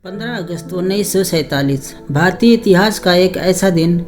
15 अगस्त 1947 भारतीय इतिहास का एक ऐसा दिन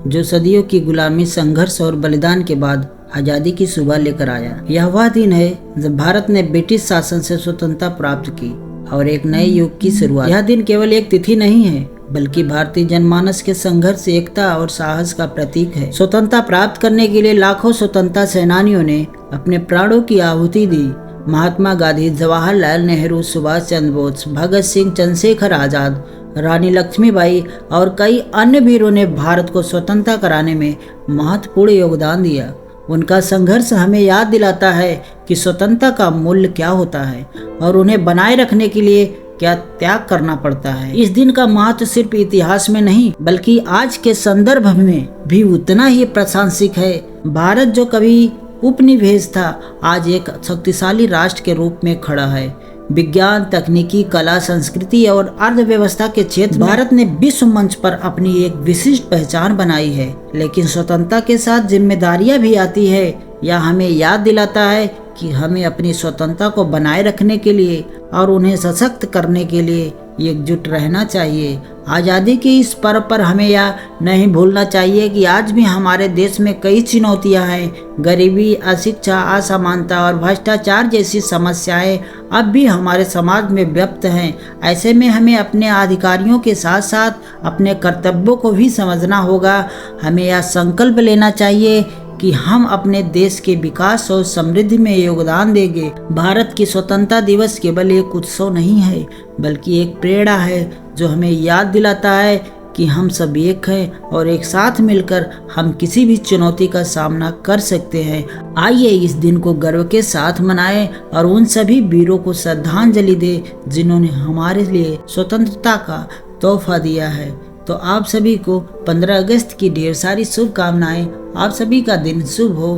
जो सदियों की गुलामी, संघर्ष और बलिदान के बाद आज़ादी की सुबह लेकर आया। यह वह दिन है जब भारत ने ब्रिटिश शासन से स्वतंत्रता प्राप्त की और एक नए युग की शुरुआत। यह दिन केवल एक तिथि नहीं है, बल्कि भारतीय जनमानस के संघर्ष, एकता और साहस का प्रतीक है। स्वतंत्रता प्राप्त करने के लिए लाखों स्वतंत्रता सेनानियों ने अपने प्राणों की आहुति दी। महात्मा गांधी, जवाहरलाल नेहरू, सुभाष चंद्र बोस, भगत सिंह, चंद्रशेखर आजाद, रानी लक्ष्मीबाई और कई अन्य वीरों ने भारत को स्वतंत्रता कराने में महत्वपूर्ण योगदान दिया। उनका संघर्ष हमें याद दिलाता है कि स्वतंत्रता का मूल्य क्या होता है और उन्हें बनाए रखने के लिए क्या त्याग करना पड़ता है। इस दिन का महत्व सिर्फ इतिहास में नहीं, बल्कि आज के संदर्भ में भी उतना ही प्रासंगिक है। भारत जो कभी उपनिवेश था, आज एक शक्तिशाली राष्ट्र के रूप में खड़ा है। विज्ञान, तकनीकी, कला, संस्कृति और अर्थव्यवस्था के क्षेत्र में भारत ने विश्व मंच पर अपनी एक विशिष्ट पहचान बनाई है। लेकिन स्वतंत्रता के साथ जिम्मेदारियां भी आती है। यह हमें याद दिलाता है कि हमें अपनी स्वतंत्रता को बनाए रखने के लिए और उन्हें सशक्त करने के लिए एकजुट रहना चाहिए। आज़ादी के इस पर्व पर हमें यह नहीं भूलना चाहिए कि आज भी हमारे देश में कई चुनौतियां हैं। गरीबी, अशिक्षा, असमानता और भ्रष्टाचार जैसी समस्याएं अब भी हमारे समाज में व्याप्त हैं। ऐसे में हमें अपने अधिकारियों के साथ साथ अपने कर्तव्यों को भी समझना होगा। हमें यह संकल्प लेना चाहिए कि हम अपने देश के विकास और समृद्धि में योगदान देंगे। भारत की स्वतंत्रता दिवस केवल एक उत्सव नहीं है, बल्कि एक प्रेरणा है जो हमें याद दिलाता है कि हम सब एक हैं और एक साथ मिलकर हम किसी भी चुनौती का सामना कर सकते हैं। आइए इस दिन को गर्व के साथ मनाएं और उन सभी वीरों को श्रद्धांजलि दें जिन्होंने हमारे लिए स्वतंत्रता का तोहफा दिया है। तो आप सभी को 15 अगस्त की ढेर सारी शुभकामनाएं। आप सभी का दिन शुभ हो।